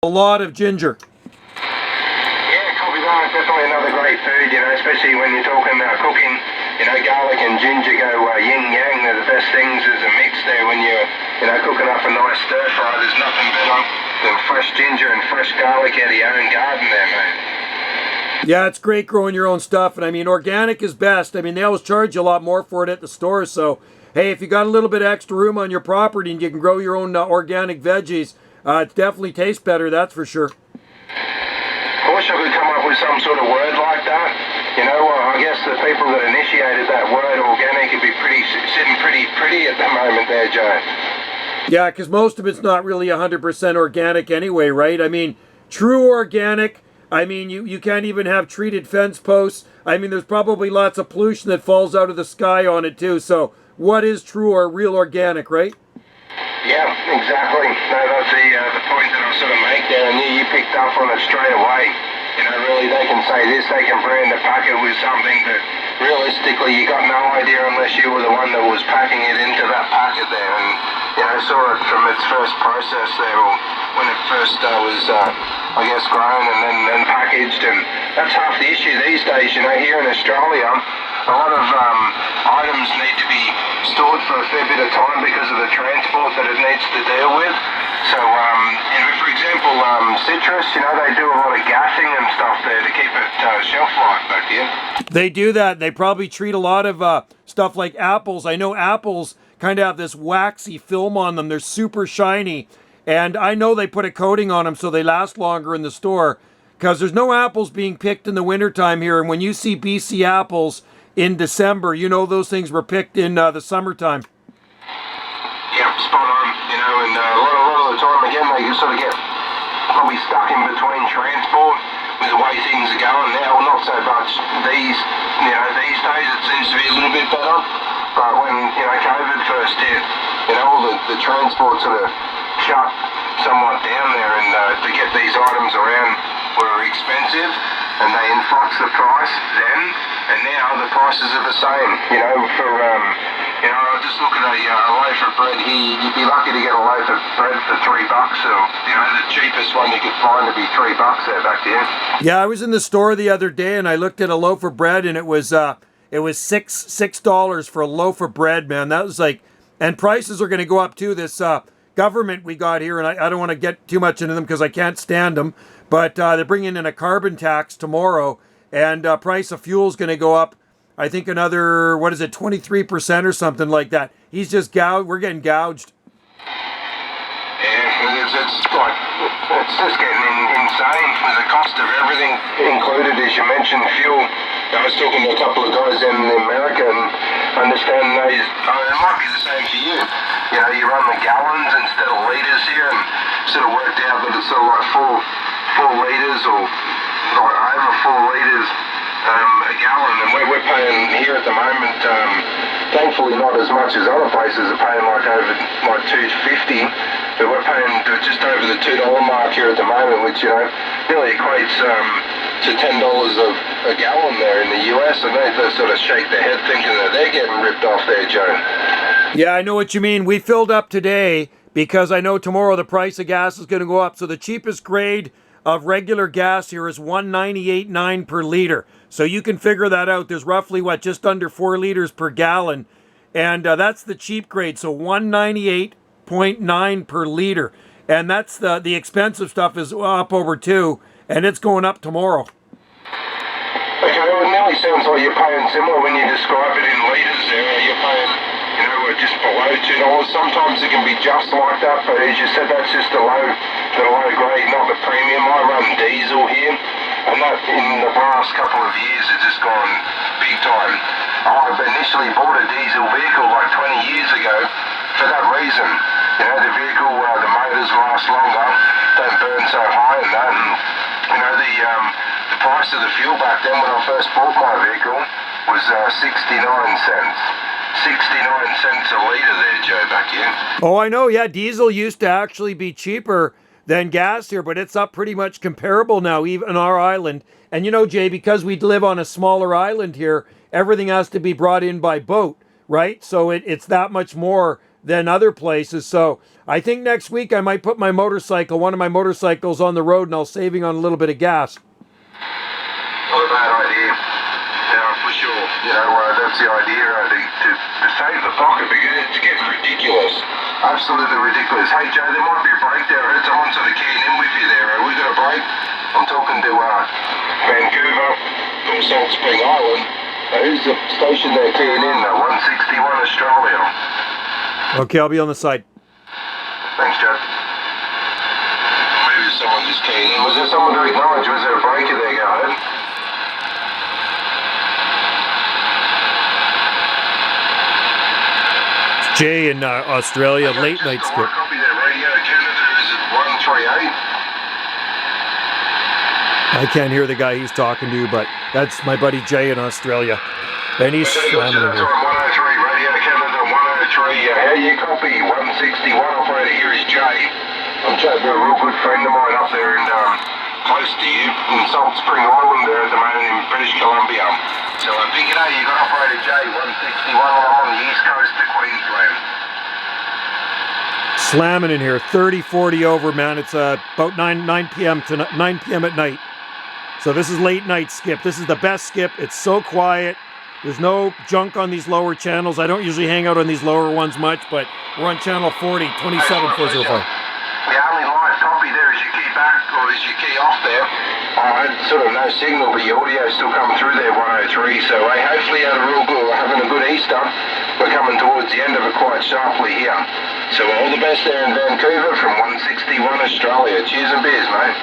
A lot of ginger. Yeah, copy that. Definitely another great food, you know, especially when you're talking about cooking. You know, garlic and ginger go yin-yang. They're the best things as a mix there when you're, you know, cooking up a nice stir-fry. There's nothing better than fresh ginger and fresh garlic out of your own garden there, mate. Yeah, it's great growing your own stuff. And I mean, organic is best. I mean, they always charge you a lot more for it at the store. So, hey, if you got a little bit of extra room on your property and you can grow your own organic veggies, it definitely tastes better, that's for sure. I wish I could come up with some sort of word like that. You know, I guess the people that initiated that word organic would be sitting pretty at the moment there, Joe. Yeah, because most of it's not really 100% organic anyway, right? I mean, true organic, I mean, you can't even have treated fence posts. I mean, there's probably lots of pollution that falls out of the sky on it too. So what is true or real organic, right? Yeah, exactly. No, that's the point that I sort of make there, and you picked up on it straight away. You know, really, they can say this, they can brand a packet with something that realistically you got no idea unless you were the one that was packing it into that packet there, and you know, saw it from its first process there, or when it first was, I guess, grown and then packaged, and that's half the issue these days. You know, here in Australia, a lot of items need to be stored for a fair bit of time because of the transport that it needs to deal with. So, you know, for example, citrus, you know, they do a lot of gassing and stuff there to keep it shelf life back here. They do that. They probably treat a lot of stuff like apples. I know apples kind of have this waxy film on them. They're super shiny. And I know they put a coating on them so they last longer in the store because there's no apples being picked in the wintertime here. And when you see BC apples in December, you know those things were picked in the summertime. Yeah, spot on. You know, and a lot of the time, again, they sort of get probably stuck in between transport with the way things are going now. Well, not so much these days it seems to be a little bit better. But when, you know, COVID first hit, you know, all the transport sort of shut somewhat down there, and to get these items around were expensive, and they influxed the price then, and now the prices are the same. You know, you know, I just look at a loaf of bread here. You'd be lucky to get a loaf of bread for $3, or you know, the cheapest one you could find to be $3 there back then. Yeah, I was in the store the other day and I looked at a loaf of bread and it was $6 for a loaf of bread, man. That was like, and prices are going to go up too. This government we got here, and I don't want to get too much into them because I can't stand them, but they're bringing in a carbon tax tomorrow, and price of fuel is going to go up. I think another, 23% or something like that. He's just we're getting gouged. Yeah, it's just getting insane with the cost of everything included, as you mentioned, fuel. I was talking to a couple of guys in America and understand it might be the same for you. You know, you run the gallons instead of litres here, and sort of worked out that it's sort of like four litres or over 4 litres a gallon, and we're paying here at the moment, thankfully not as much as other places are paying, like over like $2.50, but we're paying just over the $2 mark here at the moment, which, you know, really equates to $10 a gallon there in the US, and they sort of shake their head thinking that they're getting ripped off there, Joe. Yeah, I know what you mean. We filled up today because I know tomorrow the price of gas is going to go up. So the cheapest grade of regular gas here is $1.98.9 per liter. So you can figure that out. There's roughly, just under 4 liters per gallon. And that's the cheap grade. So $1.98.9 per liter. And that's the expensive stuff is up over 2. And it's going up tomorrow. Okay, well, it nearly sounds like you're paying similar when you describe it in litres there. You're paying, you know, just below $2. Sometimes it can be just like that, but as you said, that's just the low grade, not the premium. I run diesel here, and that in the last couple of years has just gone big time. I initially bought a diesel vehicle like 20 years ago for that reason. You know, the vehicle, the motors last longer, don't burn so high and that, and you know, the price of the fuel back then when I first bought my vehicle was 69 cents. 69 cents a litre there, Joe, back here. Oh, I know. Yeah, diesel used to actually be cheaper than gas here, but it's up pretty much comparable now, even on our island. And you know, Jay, because we live on a smaller island here, everything has to be brought in by boat, right? So it's that much more than other places. So I think next week I might put one of my motorcycles on the road, and I'll saving on a little bit of gas. Not a bad idea. Yeah, for sure. That's the idea, I think, to save the pocket, because it's getting ridiculous. Absolutely ridiculous. Hey, Joe, there might be a break there. I heard someone sort of keying in with you there. We got a break? I'm talking to Vancouver from Salt Spring Island. Who's the station they're keying in? 161 Australia. Okay, I'll be on the side. Thanks, Joe. Maybe someone just keying in. Was there someone to acknowledge? Was there a breaker there, go ahead? Jay in Australia, late night skip. Copy that. Radio Canada is at 138. I can't hear the guy he's talking to, but that's my buddy Jay in Australia. And he's slamming it. 103, Radio Canada 103. How you copy? 161 operator, here is Jay. I'm chatting to a real good friend of mine up there in close to you in Salt Spring Island there at the moment in British Columbia. So I'm thinking, you got operator Jay 161 on the east coast of Queensland. Slamming in here, 30-40 over, man. It's about 9 p.m. to 9 p.m. at night. So this is late night skip. This is the best skip. It's so quiet. There's no junk on these lower channels. I don't usually hang out on these lower ones much, but we're on channel 40, 27405. The only live copy there is you key back, or is you key off there. Sort of no signal, but your audio's still coming through there, 103. So hopefully you had a real good, we're having a good Easter. We're coming towards the end of it quite sharply here. So all the best there in Vancouver from 161 Australia. Cheers and beers, mate.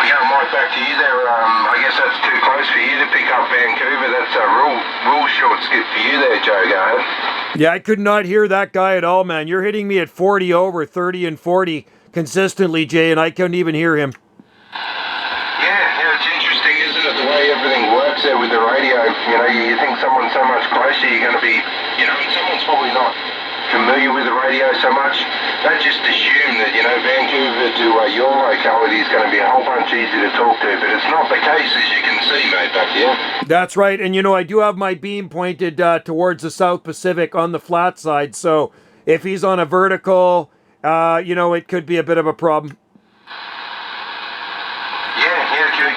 We go right back to you there. I guess that's too close for you to pick up Vancouver. That's a real short skip for you there, Joe. Go ahead. Yeah, I could not hear that guy at all, man. You're hitting me at 40 over, 30 and 40 consistently, Jay, and I couldn't even hear him. Yeah, it's interesting, isn't it, the way everything works there with the radio. You think someone's so much closer, you're going to be, and someone's probably not familiar with the radio so much. They just assume that, Vancouver to your locality is going to be a whole bunch easier to talk to, but it's not the case, as you can see, mate, back here. That's right, and I do have my beam pointed towards the South Pacific on the flat side, so if he's on a vertical, it could be a bit of a problem.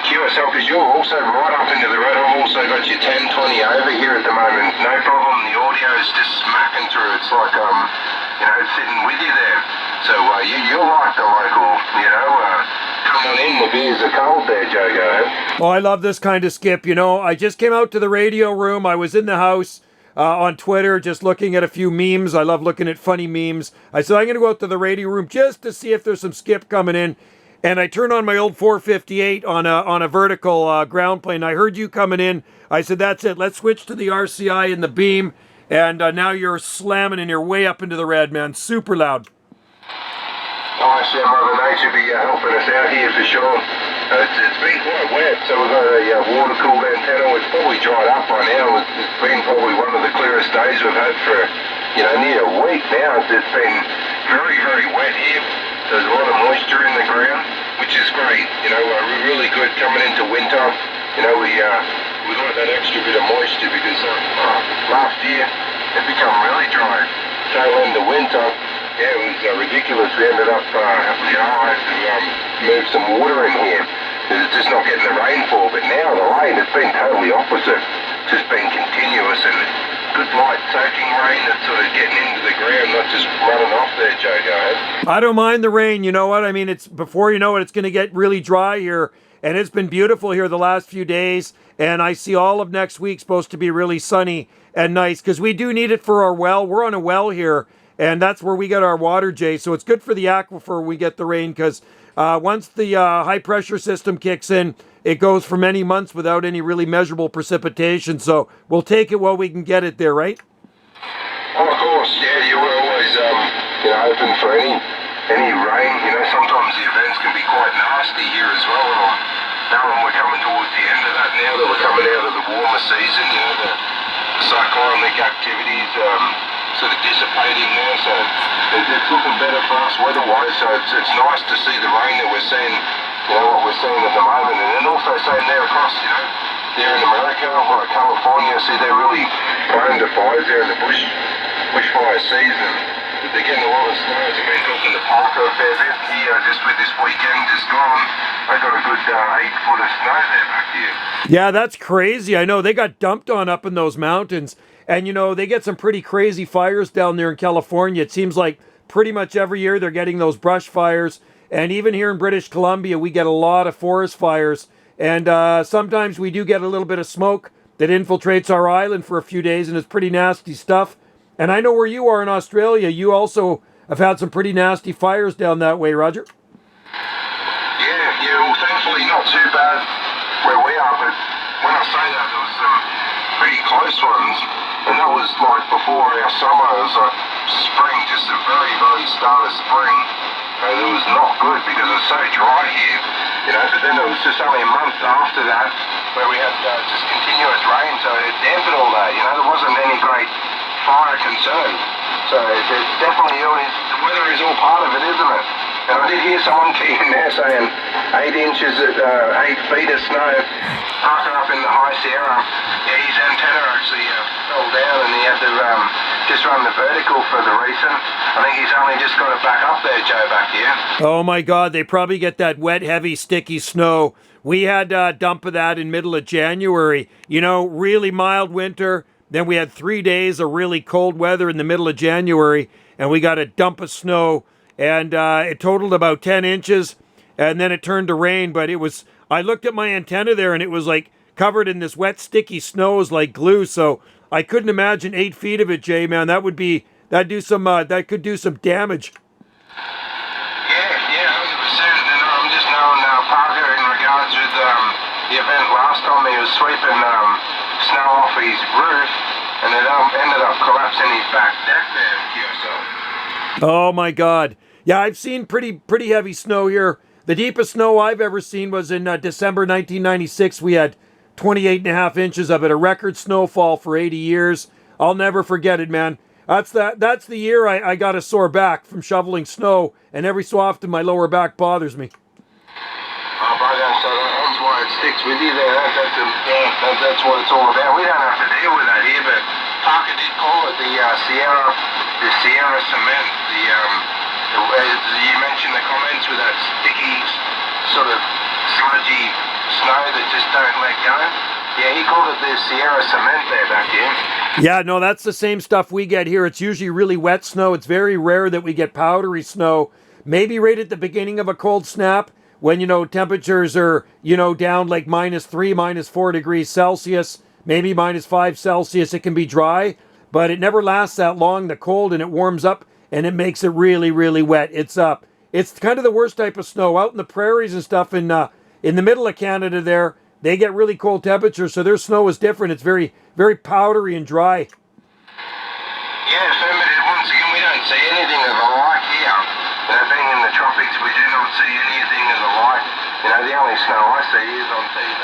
QSO, because you're also right up into the red. I've also got your 1020 over here at the moment. No problem. The audio's just smacking through. It's like, it's sitting with you there. So you're like the local, come on in. The beers are cold there, Jogo. Oh, I love this kind of skip. I just came out to the radio room. I was in the house on Twitter just looking at a few memes. I love looking at funny memes. I said, I'm going to go out to the radio room just to see if there's some skip coming in. And I turned on my old 458 on a vertical ground plane. I heard you coming in. I said, that's it. Let's switch to the RCI and the beam. And now you're slamming and you're way up into the red, man. Super loud. Nice, Mother Nature be helping us out here for sure. It's been quite wet, so we've got a water-cooled antenna. It's probably dried up by now. It's been probably one of the clearest days we've had for, near a week now. It's been very, very wet here. There's a lot of moisture in the ground, which is great. We're really good coming into winter. We like that extra bit of moisture because last year it became really dry. Tail end of winter, it was ridiculous. We ended up, I had to move some water in here. It's just not getting the rainfall. But now the rain, it's been totally opposite. It's just been continuous and good light soaking rain that's sort of getting into the ground, not just running off there, Joe. I don't mind the rain, you know what? I mean, it's before you know it, it's going to get really dry here, and it's been beautiful here the last few days, and I see all of next week supposed to be really sunny and nice, because we do need it for our well. We're on a well here, and that's where we get our water, Jay, so it's good for the aquifer when we get the rain, because once the high-pressure system kicks in, it goes for many months without any really measurable precipitation, so we'll take it while we can get it there, right? Oh, of course, yeah, you were always, open for any rain. Sometimes the events can be quite nasty here as well, and now when we're coming towards the end of that, now that we're coming out of the warmer season, the cyclonic activities sort of dissipating now, so it's looking better for us weather-wise, so it's nice to see the rain that we're seeing. What we're seeing at the moment, and then also saying there across, there in America, like California, see they're really prone to fires there in the bushfire season. They're getting a lot of snow. I've been talking to Parker a fair bit here just with this weekend just gone. I got a good 8 foot of snow there back here. Yeah, that's crazy. I know they got dumped on up in those mountains. And, you know, they get some pretty crazy fires down there in California. It seems like pretty much every year they're getting those brush fires. And even here in British Columbia, we get a lot of forest fires. And sometimes we do get a little bit of smoke that infiltrates our island for a few days, and it's pretty nasty stuff. And I know where you are in Australia. You also have had some pretty nasty fires down that way, Roger. Yeah, well, thankfully not too bad where we are, but when I say that, there was some pretty close ones, and that was like before our summer. It was like spring, just the very, very start of spring. And it was not good because it was so dry here, you know, but then it was just only a month after that where we had just continuous rain, so it dampened all that, you know, there wasn't any great fire concern. So there's definitely always, the weather is all part of it, isn't it? And I did hear someone keying there saying 8 inches at 8 feet of snow. Parker up in the high Sierra, yeah, his antenna actually fell down and he had to just run the vertical for the reason. I think he's only just got it back up there, Joe, back here. Oh my God, they probably get that wet, heavy, sticky snow. We had a dump of that in middle of January. You know, really mild winter. Then we had 3 days of really cold weather in the middle of January, and we got a dump of snow, and it totaled about 10 inches, and then it turned to rain. But it was, I looked at my antenna there, and it was like covered in this wet, sticky snows like glue. So I couldn't imagine 8 feet of it, Jay, man. That could do some damage. Yeah, 100%. And I'm just knowing Parker in regards with the event last time he was sweeping snow off his roof, and it ended up collapsing his back deck there at QSO. Oh my God. Yeah, I've seen pretty heavy snow here. The deepest snow I've ever seen was in December 1996. We had 28.5 inches of it, a record snowfall for 80 years. I'll never forget it, man. That's the year I got a sore back from shoveling snow, and every so often my lower back bothers me. Oh, brother, so that's why it sticks with you there. That's what it's all about. We don't have to deal with that here, but Parker did call it the Sierra cement. You mentioned the comments with that sticky, sort of sludgy snow that just don't let go. Yeah, he called it the Sierra cement there back here. Yeah, no, that's the same stuff we get here. It's usually really wet snow. It's very rare that we get powdery snow. Maybe right at the beginning of a cold snap when, you know, temperatures are, you know, down like -3, -4 degrees Celsius, maybe -5 Celsius. It can be dry, but it never lasts that long, the cold, and it warms up and it makes it really, really wet. It's kind of the worst type of snow. Out in the prairies and stuff in the middle of Canada there, they get really cold temperatures, so their snow is different. It's very, very powdery and dry. Yeah, affirmative. Once again, we don't see anything of the like here. You know, being in the tropics, we do not see anything of the like. You know, the only snow I see is on TV,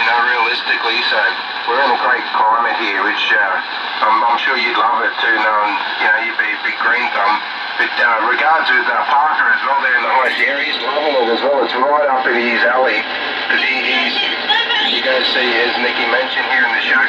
you know, realistically. So we're in a great climate here, which I'm sure you'd love it too, knowing, you know, you'd be a big green thumb. But regards with Parker as well there in the high Sierra, he's loving it as well. It's right up in his alley. Because you go see, as Nikki mentioned here in the show,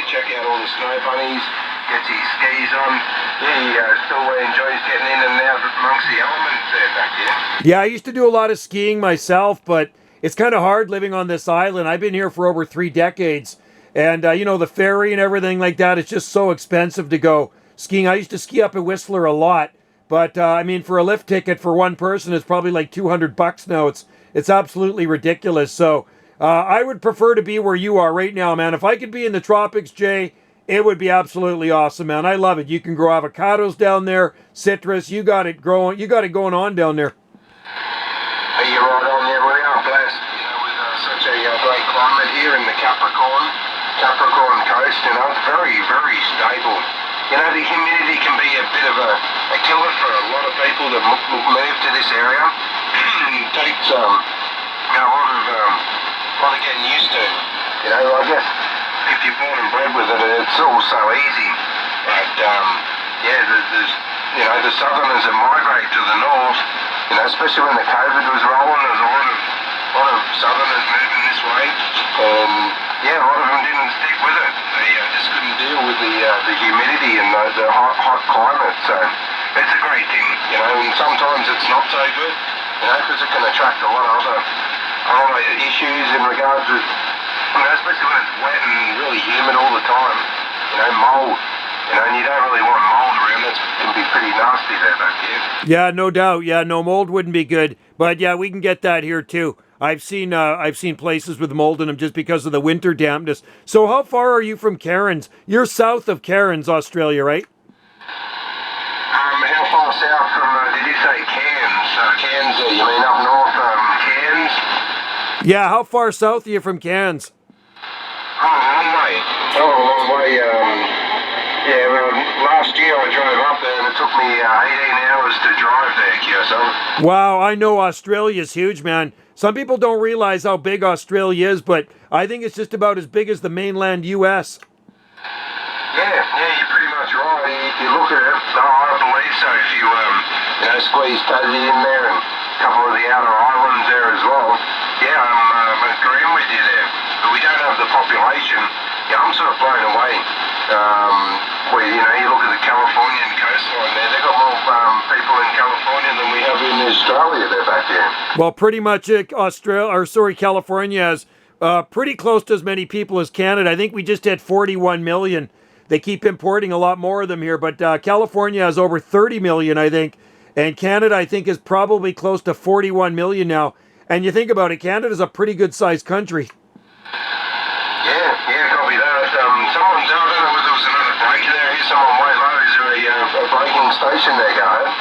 check out all the snow bunnies, gets his skis on. Yeah, he still enjoys getting in and out amongst the elements there back here. Yeah, I used to do a lot of skiing myself, but it's kind of hard living on this island. I've been here for over 3 decades. And, you know, the ferry and everything like that, it's just so expensive to go skiing. I used to ski up at Whistler a lot. But, I mean, for a lift ticket for one person, it's probably like $200 now. It's absolutely ridiculous. So I would prefer to be where you are right now, man. If I could be in the tropics, Jay, it would be absolutely awesome, man. I love it. You can grow avocados down there, citrus. You got it growing. You got it going on down there. Hey, you're right on there. We are blessed, you know, with such a great climate here in the Capricorn coast. You know, it's very, very stable. You know, the humidity can be a bit of a killer for a lot of people that move to this area. It takes a lot of getting used to. You know, I guess if you're born and bred with it, it's all so easy. But the southerners that migrate to the north, you know, especially when the COVID was rolling, there's a lot of southerners moving this way. yeah, a lot of them didn't stick with it. They just couldn't deal with the humidity and the hot climate. So it's a great thing, you know. And sometimes it's not so good, you know, because it can attract a lot of other issues in regards to, you know, especially when it's wet and really humid all the time. You know, mold. You know, and you don't really want mold around. It can be pretty nasty there back here. Yeah, no doubt. Yeah, no, mold wouldn't be good. But yeah, we can get that here too. I've seen places with mold in them just because of the winter dampness. So how far are you from Cairns? You're south of Cairns, Australia, right? How far south from, did you say Cairns? Cairns, you mean up north, Cairns? Yeah, how far south are you from Cairns? Oh, a long way. Oh, a long way. Yeah, well, last year I drove up there and it took me 18 hours to drive there, QSO. Wow, I know Australia's huge, man. Some people don't realize how big Australia is, but I think it's just about as big as the mainland U.S. Yeah, you're pretty much right. If you look at it, I believe so. If you, you know, squeeze Tassie in there and a couple of the outer islands there as well. Yeah, I'm agreeing with you there. But we don't have the population. Yeah, I'm sort of blown away. Where, you know, you look at the Californian coastline there, they've got more people in California than we have in Australia there back there. Well, pretty much California has pretty close to as many people as Canada. I think we just hit 41 million. They keep importing a lot more of them here, but California has over 30 million, I think. And Canada, I think, is probably close to 41 million now. And you think about it, Canada's a pretty good-sized country. Yeah, copy that. Someone's, I don't know whether there was another break there. Here's someone way low. Is there a braking station there going?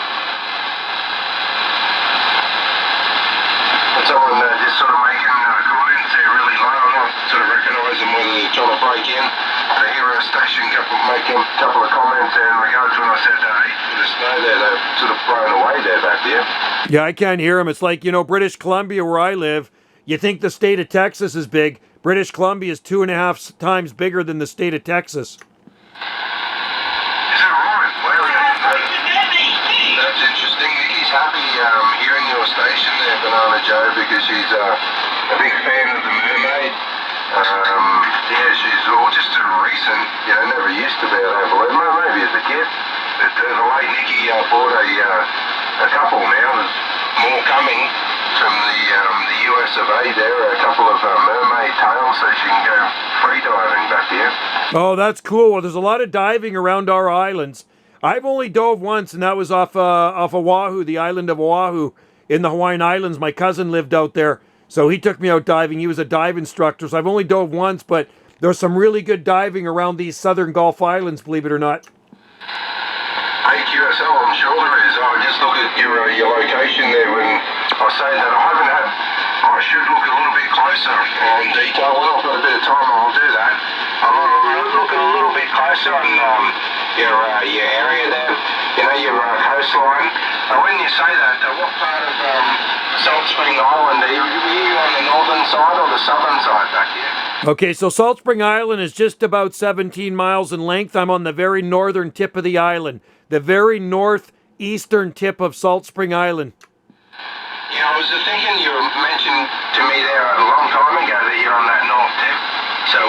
But someone just sort of making comments there really low. I'm not sort of recognising whether they're trying to break in. But I hear a station making a couple of comments there in regards to when I said 8 foot of snow there. They're sort of blown away there back there. Yeah, I can't hear them. It's like, you know, British Columbia, where I live, you think the state of Texas is big. British Columbia is 2.5 times bigger than the state of Texas. Is that right? Well, that's interesting. Nikki's happy hearing your station there, Banana Joe, because she's a big fan of the Mermaid. Yeah, she's just a recent, you know, never used to be, I don't believe. Maybe as a kid. But the late Nikki bought a couple now. There's more coming from the US of A there, a couple of mermaid tails so she can go free diving back here. Oh, that's cool. Well, there's a lot of diving around our islands. I've only dove once, and that was off Oahu, the island of Oahu in the Hawaiian Islands. My cousin lived out there, so he took me out diving. He was a dive instructor, so I've only dove once, but there's some really good diving around these southern Gulf Islands, believe it or not. Hey, QSO, I'm sure there is. I just look at your location there when I say that. I should look a little bit closer on detail. When I've got a bit of time, I'll do that. I'll look a little bit closer on your area there, you know, your coastline. When you say that, what part of Salt Spring Island are you on the northern side or the southern side back here? Okay, so Salt Spring Island is just about 17 miles in length. I'm on the very northern tip of the island, the very northeastern tip of Salt Spring Island. Yeah, I was thinking you mentioned to me there a long time ago that you're on that north tip. So,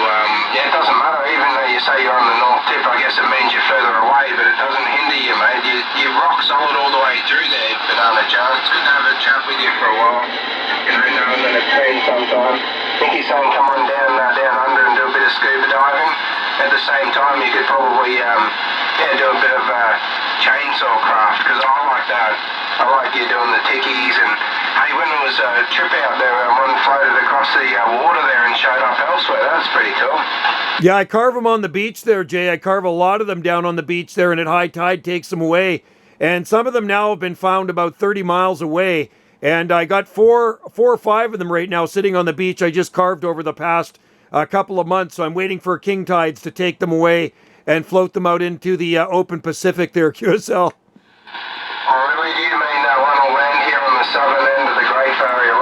yeah, it doesn't matter. Even though you say you're on the north tip, I guess it means you're further away, but it doesn't hinder you, mate. You rock solid all the way through there, Banana Joe. It's good to have a chat with you for a while. You know, now and then it's been sometime. I think he's saying come on down under and do a bit of scuba diving. At the same time, you could probably, do a bit of chainsaw craft, because I like that. I like you doing the tickies, and hey, when there was a trip out there, one floated across the water there and showed up elsewhere. That's pretty cool. Yeah, I carve them on the beach there, Jay. I carve a lot of them down on the beach there, and at high tide takes them away. And some of them now have been found about 30 miles away. And I got four or five of them right now sitting on the beach. I just carved over the past couple of months, so I'm waiting for king tides to take them away and float them out into the open Pacific there, QSL. Oh, really? Do you mean that one will land here on the southern end of the Great Barrier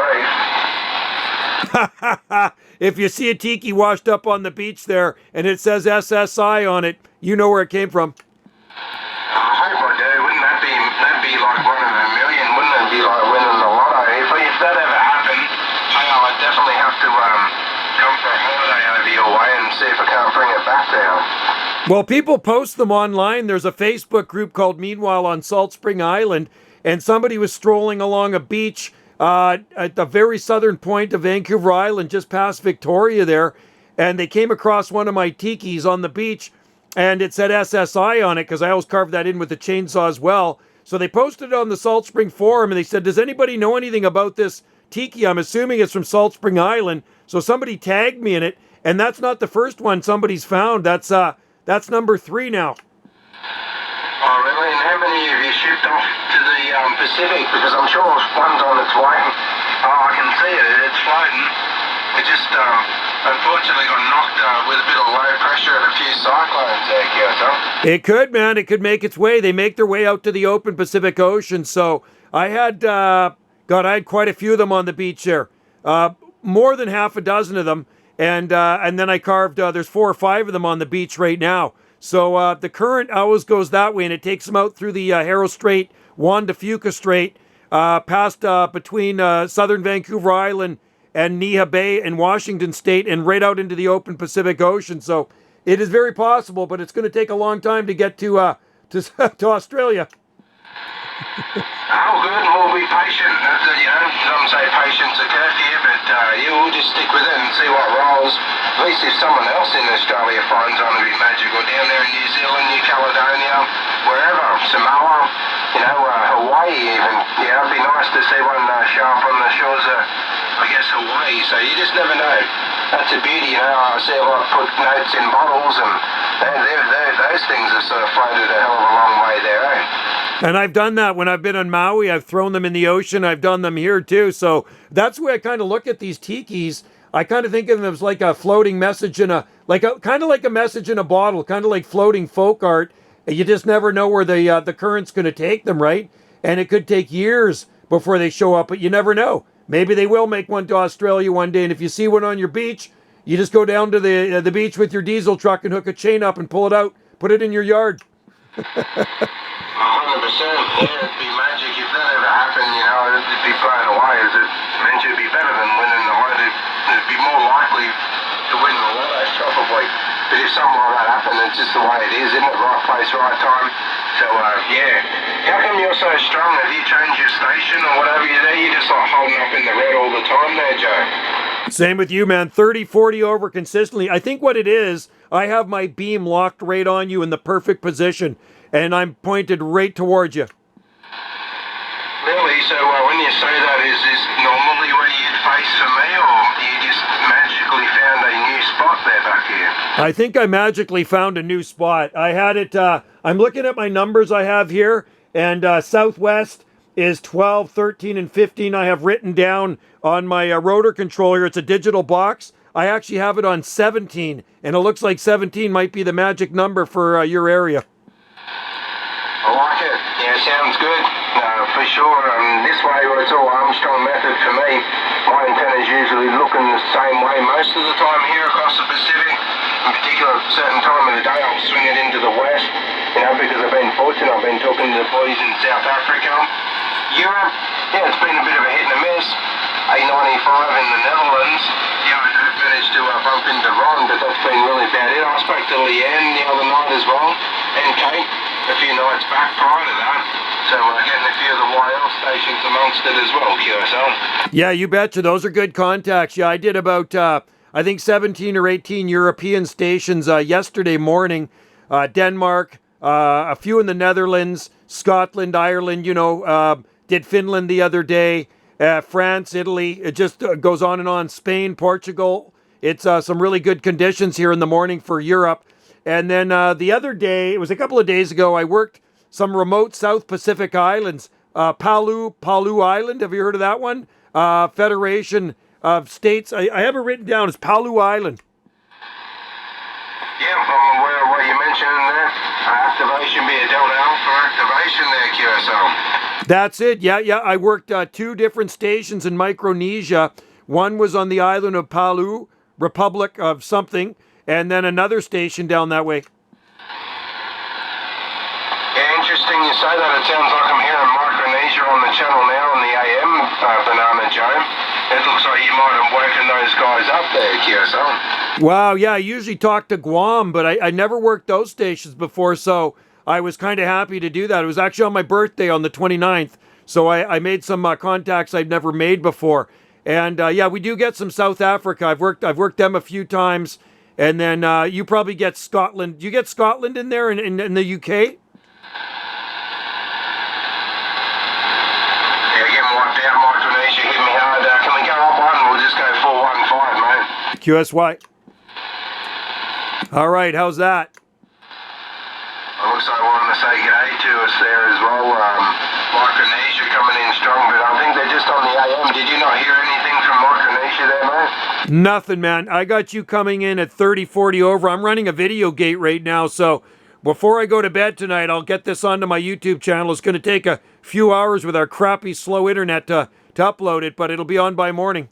Reef? If you see a tiki washed up on the beach there and it says SSI on it, you know where it came from. I hope I do. Wouldn't that be like one of a million? Wouldn't it be like winning the lotto? If that ever happened, hey, I would definitely have to come for a holiday over your there? Well, people post them online. There's a Facebook group called Meanwhile on Salt Spring Island, and somebody was strolling along a beach at the very southern point of Vancouver Island, just past Victoria there, and they came across one of my tikis on the beach, and it said SSI on it, because I always carved that in with the chainsaw as well. So they posted it on the Salt Spring Forum, and they said, does anybody know anything about this tiki? I'm assuming it's from Salt Spring Island. So somebody tagged me in it, and that's not the first one somebody's found. That's number 3 now. Oh, really? And how many have you shipped off to the Pacific? Because I'm sure one's on its way. Oh, I can see it. It's floating. It just unfortunately got knocked with a bit of low pressure and a few cyclones there, QSO. It could, man. It could make its way. They make their way out to the open Pacific Ocean. So I had, I had quite a few of them on the beach there. More than half a dozen of them. And then I carved, there's 4 or 5 of them on the beach right now. So the current always goes that way, and it takes them out through the Harrow Strait, Juan de Fuca Strait, past between southern Vancouver Island and Neha Bay in Washington State, and right out into the open Pacific Ocean. So it is very possible, but it's going to take a long time to get to Australia. Oh, good. We'll be patient. That's it, some say patience a curfew, but we'll just stick with it and see what rolls. At least if someone else in Australia finds on to be magical, down there in New Zealand, New Caledonia, wherever, Samoa, Hawaii even. Yeah, it'd be nice to see one show up on the shores of, I guess, Hawaii. So you just never know. That's a beauty, I see a lot put notes in bottles, and those things have sort of floated a hell of a long way there, eh? And I've done that when I've been on Maui. I've thrown them in the ocean. I've done them here too. So that's the way I kind of look at these tikis. I kind of think of them as like a floating message in kind of like a message in a bottle, kind of like floating folk art. You just never know where the current's going to take them, right? And it could take years before they show up, but you never know. Maybe they will make one to Australia one day. And if you see one on your beach, you just go down to the beach with your diesel truck and hook a chain up and pull it out, put it in your yard. 100%. Yeah, it'd be magic if that ever happened. It'd be blown away. As it meant it'd be better than winning the lotto. It'd be more likely to win the lotto, probably. But if something like that happened, it's just the way it is, isn't it? Right place, right time. So, yeah. How come you're so strong? Have you changed your station or whatever you do? You're just like holding up in the red all the time there, Joe. Same with you, man. 30, 40 over consistently. I think what it is, I have my beam locked right on you in the perfect position, and I'm pointed right towards you. Really? So when you say that, is this normally where you'd face for me, or you just magically found a new spot there back here? I think I magically found a new spot. I had it, I'm looking at my numbers I have here, and Southwest is 12, 13, and 15. I have written down on my rotor controller. It's a digital box. I actually have it on 17, and it looks like 17 might be the magic number for your area. I like it. Yeah, sounds good. For sure. This way, it's all Armstrong method for me. My antenna's usually looking the same way most of the time here across the Pacific. In particular, a certain time of the day, I'll swing it into the west. Because I've been fortunate. I've been talking to the boys in South Africa, Europe. Yeah, it's been a bit of a hit and a miss. A95 in the Netherlands. Yeah, I did manage to bump into Ron, but that's been really about it. I spoke to Leanne the other night as well, and Kate a few nights back prior to that. So we're getting a few of the YL stations amongst it as well, QSO. Yeah, you betcha. Those are good contacts. Yeah, I did about, I think 17 or 18 European stations yesterday morning. Denmark, a few in the Netherlands, Scotland, Ireland, did Finland the other day. France, Italy, it just goes on and on. Spain, Portugal. It's some really good conditions here in the morning for Europe. And then the other day, it was a couple of days ago, I worked some remote South Pacific islands. Palu Island, have you heard of that one? Federation of States. I have it written down as Palu Island. Yeah, I'm aware of what you mentioned there. Activation be a Delta Alpha activation there, QSO. That's it. Yeah. I worked 2 different stations in Micronesia. One was on the island of Palu, Republic of something, and then another station down that way. Yeah, interesting you say that. It sounds like I'm hearing Micronesia on the channel now on the AM, Banana Joe. It looks like you might have woken those guys guys up there, QSO. Wow, yeah, I usually talk to Guam, but I never worked those stations before, so I was kind of happy to do that. It was actually on my birthday on the 29th, so I made some contacts I've never made before. And yeah, we do get some South Africa. I've worked them a few times, and then you probably get Scotland. You get Scotland in there in the UK? Yeah, getting wiped out. Micronesia hit me hard. Can we go up one? We'll just go 415, mate. QSY. All right, how's that? It looks like wanting to say g'day to us there as well. Micronesia coming in strong, but I think they're just on the AM. Did you not hear anything from Micronesia there, mate? Nothing, man. I got you coming in at 30, 40 over. I'm running a video gate right now, so before I go to bed tonight, I'll get this onto my YouTube channel. It's going to take a few hours with our crappy, slow internet to upload it, but it'll be on by morning.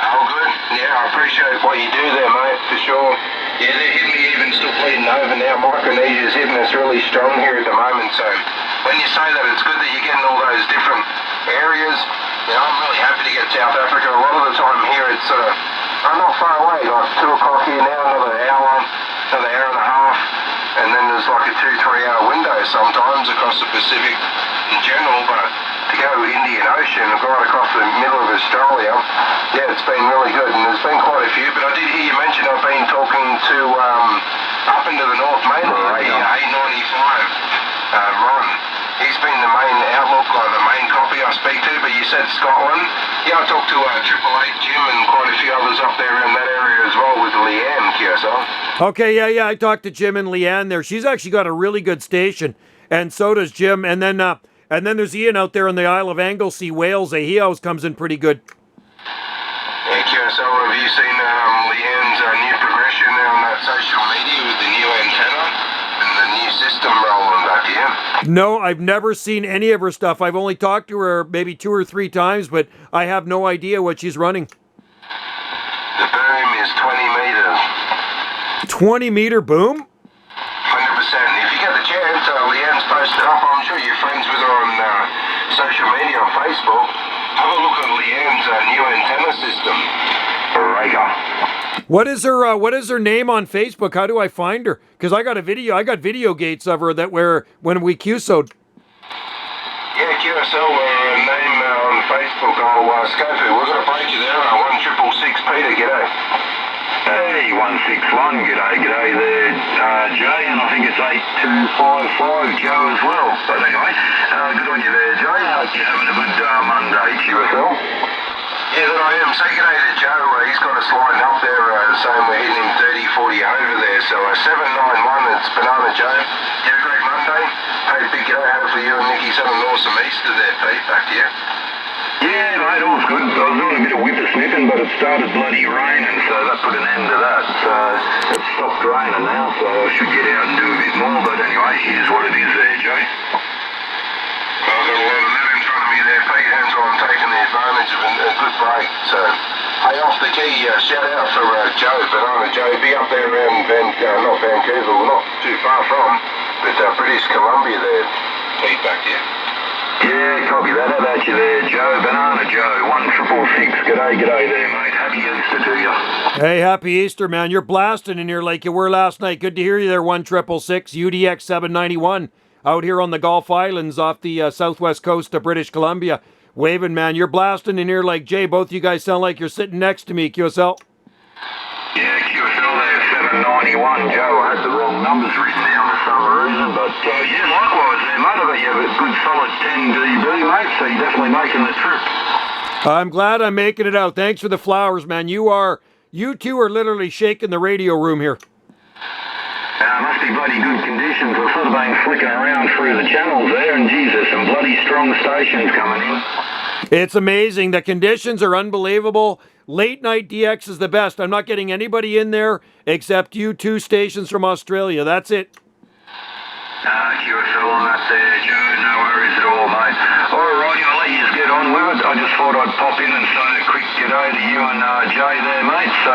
Oh, good. Yeah, I appreciate what you do there, mate, for sure. Yeah, they're hitting me even still bleeding over now. Micronesia's hitting us really strong here at the moment, so when you say that, it's good that you're getting all those different areas. You know, I'm really happy to get South Africa. A lot of the time here, it's sort of, I'm not far away, like 2 o'clock here now, another hour and a half, and then there's like a 2-3 hour window sometimes across the Pacific in general, but to go Indian Ocean, right across the middle of Australia, yeah, it's been really good, and there's been quite a few, but I did hear you mention I've been talking to up into the North mainly, the A95, Ron. He's been the main outlook, or the main copy I speak to, but you said Scotland. Yeah, I talked to 888 Jim and quite a few others up there in that area as well with Leanne, QSO. Okay, yeah, I talked to Jim and Leanne there. She's actually got a really good station, and so does Jim. And then there's Ian out there on the Isle of Anglesey, Wales. He always comes in pretty good. Yeah, QSO, have you seen Leanne's new progression there on that social media with the new antenna and the new system rolling back in? No, I've never seen any of her stuff. I've only talked to her maybe 2 or 3 times, but I have no idea what she's running. The boom is 20 meters. 20-meter boom? 100%. If you get the chance, Leanne's posted up. I'm sure you're friends with her on social media on Facebook. Have a look at Leanne's new antenna system. Breaker. What is her name on Facebook? How do I find her? Because I got video gates of her that when we QSO'd. Yeah, QSO, name on Facebook. I'll scope it. We're going to break you there. 1666 Peter, g'day. Hey, 161, g'day there, Jay, and I think it's 8255 Joe as well. But anyway, good on you there, Jay. Hope you're having a good Monday, QSL. Yeah, that I am. Say g'day to Joe. He's got us lined up there saying we're hitting him 30, 40 over there. So 791, it's Banana Joe. You had a great Monday. Hey, big g'day. Hopefully you and Nicky's having an awesome Easter there, Pete. Back to you. Yeah, mate, all's good. I was doing a bit of whippersnipping, but it started bloody raining, so that put an end to that. So it's stopped raining now, so I should get out and do a bit more. But anyway, here's what it is there, Jay. Well, I've got a lot of that in front of me there, Pete, hence why I'm taking the advantage of a good break. So, hey, off the key, shout out for Joe, Banana Joe. Be up there around not Vancouver, well, not too far from, but British Columbia there. Pete, back to you. Yeah, copy that. How about you there, Joe? Banana Joe, 1666. G'day there, mate. Happy Easter to you. Hey, happy Easter, man. You're blasting in here like you were last night. Good to hear you there, 1666 UDX 791. Out here on the Gulf Islands off the southwest coast of British Columbia. Waving, man. You're blasting in here like Jay. Both you guys sound like you're sitting next to me, QSL. Yeah, QSL there, 791, Joe. I had the wrong numbers written down for some reason, but yeah, likewise there, mate. I got you a good solid 10 dB, mate, so you're definitely making the trip. I'm glad I'm making it out. Thanks for the flowers, man. You two are literally shaking the radio room here. Must be bloody good conditions. I've sort of been flicking around through the channels there, and geez, there's some bloody strong stations coming in. It's amazing. The conditions are unbelievable. Late night DX is the best. I'm not getting anybody in there except you 2 stations from Australia. That's it. QSL on that there, Joe. No worries at all, mate. Alrighty, I'll let you get on with it. I just thought I'd pop in and say a quick g'day to you and Jay there, mate. So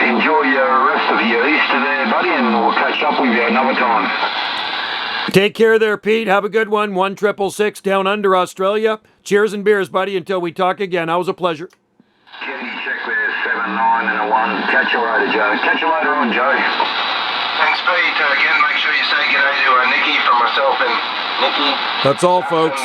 enjoy your rest of your Easter there, buddy, and we'll catch up with you another time. Take care there, Pete. Have a good one. 1666 down under Australia. Cheers and beers, buddy, until we talk again. That was a pleasure. Kennedy check there, 9 and a 1. Catch you later, Joe. Catch you later on, Joe. Thanks, Pete. Again, make sure you say g'day to Nikki from myself and Nikki. That's all, folks.